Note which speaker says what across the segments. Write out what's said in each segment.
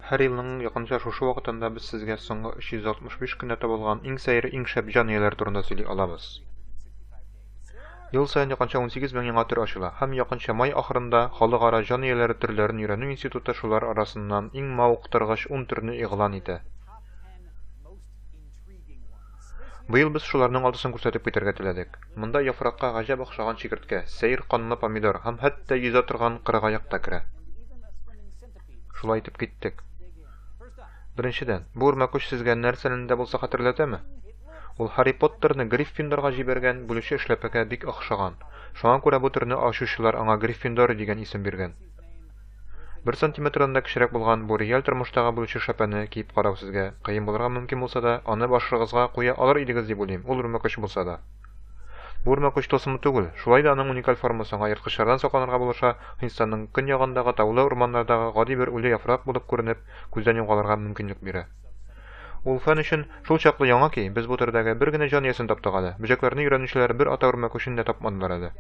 Speaker 1: Һәр елның якынча шушы вакытында без сезгә соңгы 365 көннә табылган иң сәер, иң шәп җан-ияләр турында сөйли алабыз. Ел саен якынча 18 мең яңа төр ачыла һәм якынча май ахырында Халыкара җан-ияләре төрләрен өйрәнү институты шулар арасыннан иң мавыктыргыч 10 төрне игълан итә. Быел без шуларның алтысын күрсәтеп китәргә теләдек. Монда яфракка гаҗәп охшаган чикерткә, сәер канлы помидор һәм хәтта йөзә торган кырыгаyak та керә. Шулай итеп киттек. Беренчедән, бу үрмәкүч сезгә нәрсәне дә булса хәтерләтәме? Ул Harry Potterны Гриффиндорга җибәргән бүлүче эшләпәгә бик охшаган. Шуңа күрә бу төрне ачучылар аңа Гриффиндор дигән исем биргән. 1 сантиметрдан да кечерәк булган бу реаль тормыштагы бүлүче шәпәне киеп карау сезгә кыен булырга мөмкин булса да, аны башыгызга куя алыр идегез дип уйлыйм. Ул үрмәкүч булса да. Бу үрмәкүч тылсымы түгел. Шулай да аның уникаль формасы аңа ерткычлардан сакланырга булыша, Һиндстанның көньягындагы таулы урманнардагы гади бер үле яфрак булып күренеп, күздән югалырга мөмкинлек бирә. Ул фән өчен шул чаклы яңа ки, без бу төрдәге бер генә җан иясен таптык әле. Бөҗәкләрне өйрәнүчеләр бер ата үрмәкүчен дә тапмадылар әле.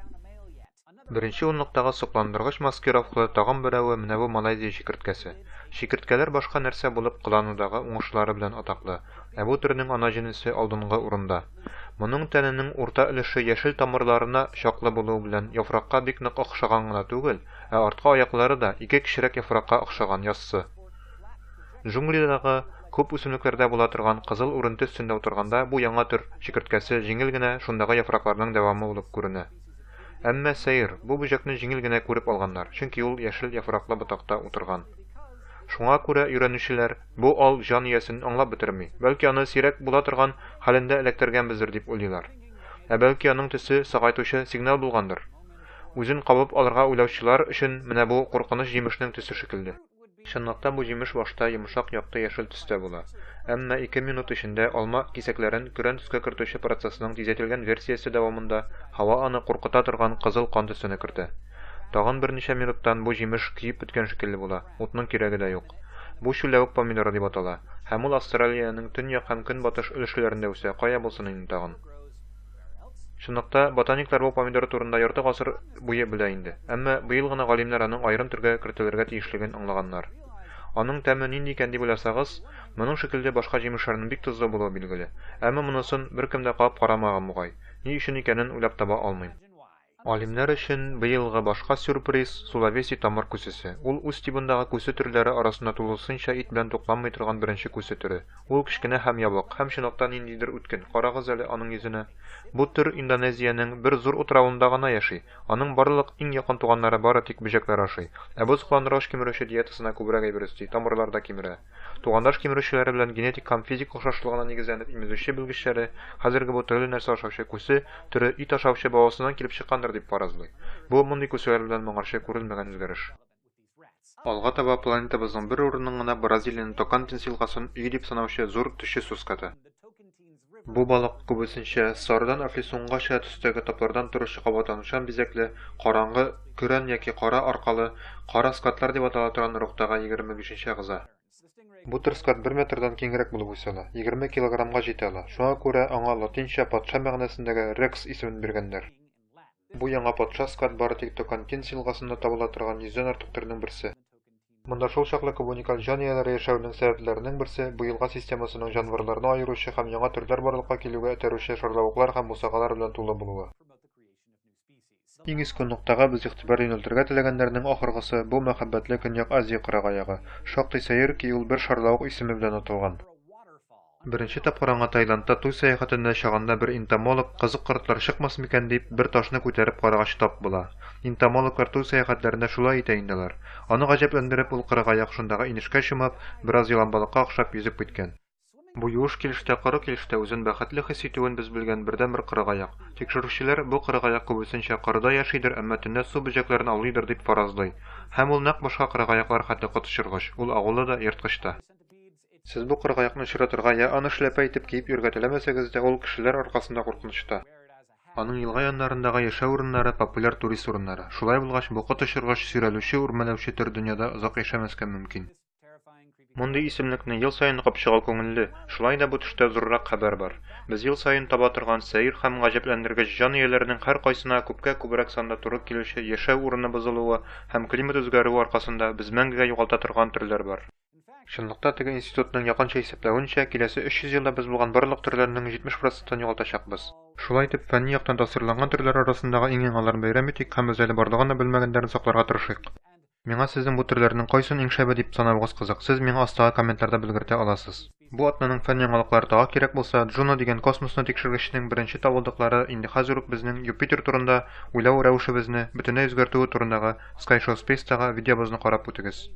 Speaker 1: Беренче урынлыктагы сокландыргыч маскировкалы тагын берәүе менә бу Малайзия чикерткәсе. Чикерткәләр башка нәрсә булып кыланудагы уңышлары белән атаклы, ә бу төрнең ана җинесе алдынгы урында. Моның тәненең урта өлеше яшел тамырларына чаклы булуы белән яфракка бик нык охшаган гына түгел, ә артка аяклары да ике кечерәк яфракка охшаган яссы. Джунглидагы күп үсемлекләрдә була торган кызыл урынты өстендә утырганда бу яңа төр чикерткәсе җиңел генә шундагы яфракларның дәвамы булып күренә. Әмма сәер, бу бүҗәкне җиңел генә күреп алганнар, чөнки ул яшел яфраклы ботакта утырган. Шуңа күрә өйрәнүчеләр бу ал җан иясен аңлап бетерми, бәлки аны сирәк була торган хәлендә эләктергәнбездер дип уйлыйлар. Ә бәлки аның төсе сагайтучы сигнал булгандыр. Үзен кабып алырга уйлаучылар өчен менә бу куркыныч җимешнең төсе шикелле. Чынлыкта бу җимеш башта йомшак якты яшел төстә була. Әмма 2 минут эчендә алма кисәкләрен көрән төскә кертүче процессның тизәтелгән версиясе дәвамында һава аны куркыта торган кызыл кан төсенә кертә. Тагын берничә минуттан бу җимеш киеп беткән шикелле була. Утның кирәге дә юк. Бу шүләвек помидоры дип атала. Һәм ул Австралиянең төньяк һәм көнбатыш өлешләрендә үсә. Кая булсын инде тагын. Чынлыкта ботаниклар бу помидор турында ярты гасыр буе белә инде. Әмма быел гына галимнәр аның аерым төргә кертелергә тиешлеген аңлаганнар. Аның тәме нинди икән дип уйласагыз, моның шикелле башка җимешләрнең бик тозлы булуы билгеле. Әмма монысын беркем дә кап карамаган бугай. Ни өчен икәнен уйлап таба алмыйм. Алимнәр өчен быелгы башка сюрприз Сулавеси тамыр күсесе. Ул үз тибындагы күсе төрләре арасында тулысынча ит белән тукламый торган беренче күсе төре. Ул кечкенә һәм ябык, һәм чынлыкта ниндидер үткен. Карагыз әле аның йөзенә. Бу төр Индонезиянең бер зур утравында гына яши. Аның барлык иң якын туганнары бары тик бөҗәкләр ашый. Ә бу сокландыргыч кимерүче диетасына күбрәк әйбер өсти, тамырларда кимерә. Тугандаш кимерүчеләре белән генетик һәм физик охшашлыгына нигезләнеп имезүче белгечләре хәзерге бу төрле нәрсә ашаучы күсе төре ит ашаучы бавысыннан килеп чыккандыр дип фаразлый. Бу мондый күсәләр белән моңарчы күрелмәгән үзгәреш. Алга таба планетабызның бер урынның гына Бразилиянең Токантинс елгасын өй дип санаучы зур төче сускаты. Бу балык күбесенчә сарыдан афлисунгача төстәге таплардан торучы кабатланучан бизәкле, караңгы, көрән яки кара аркалы, кара скатлар дип атала торган рухтагы 25-нче гыза. Бу төр скат 1 метрдан киңрәк булып үсә, 20 килограммга җитә ала. Шуңа күрә аңа латинча патша мәгънәсендәге Rex исемен биргәннәр. Бу яңа патша скат бары тик Токантинс елгасында табыла торган 100 артык төрнең берсе. Монда шул чаклы күп уникаль җан ияләре яшәүнең сәбәпләренең берсе бу елга системасының җанварларны аеручы һәм яңа төрләр барлыкка килүгә этәрүче шарлавыклар һәм бусагалар белән тулы булуы. Иң иске нуктага без игътибар юнәлтергә теләгәннәрнең ахыргысы бу мәхәббәтле Көньяк Азия кырагаягы. Шактый сәер ки ул бер шарлавык исеме белән аталган. Беренче тапкыр аңа Таиландта туй сәяхәтендә чагында бер энтомолог кызык кортлар чыкмас микән дип бер ташны күтәреп карагач тап була. Энтомологлар туй сәяхәтләрендә шулай итә инделәр. Аны гаҗәпләндереп ул кырыгаяк шундагы инешкә чумып, бераз елан балыкка охшап йөзеп киткән. Бу юш килештә, коры килештә үзен бәхетле хис итүен без белгән бердән-бер кырыгаяк. Тикшерүчеләр бу кырыгаяк күбесенчә корыда яшидер, әмма төнлә су бөҗәкләрен аулыйдыр дип фаразлый. Һәм ул нәкъ башка кырыгаяклар хәтле котышыргыч. Ул агулы да, ерткыч та. Сез бу кырыгаякны очратырга я аны эшләпә итеп киеп йөргә теләмәсәгез дә, ул кешеләр аркасында куркынычта. Аның елга яннарындагы яшәү урыннары популяр турист урыннары. Шулай булгач, бу котышыргыч, сөйрәлүче, үрмәләүче төр дөньяда озак яшәмәскә мөмкин. Мондый исемлекне ел саен капчыгал күңелле. Шулай да бу төштә зуррак хәбәр бар. Без ел саен таба торган сәер һәм гаҗәпләндергеч җан ияләренең һәр кайсына күпкә күбрәк санда туры килүче яшәү урыны бозылуы һәм климат үзгәрүе аркасында без мәңгегә югалта торган төрләр бар. Чынлыкта теге институтның якынча исәпләвенчә, киләсе 300 елда без булган барлык төрләрнең 70%-ын югалтачакбыз. Шулай итеп, фәнни яктан тасвирланган төрләр арасындагы иң яңаларын бәйрәм итик һәм без әле барлыгын да белмәгәннәрне сакларга тырышыйк. Миңа сезнең бу төрләрнең кайсын иң шәбе дип санавыгыз кызык. Сез миңа астагы комментларда белгертә аласыз. Бу атнаның фән яңалыклары тагы кирәк булса, Джуно дигән космосны тикшергечнең беренче табылдыклары инде хәзер үк безнең Юпитер турында уйлау рәвешебезне бөтенләй үзгәртүе турындагы Skyshow Space-тагы видеобызны карап үтегез.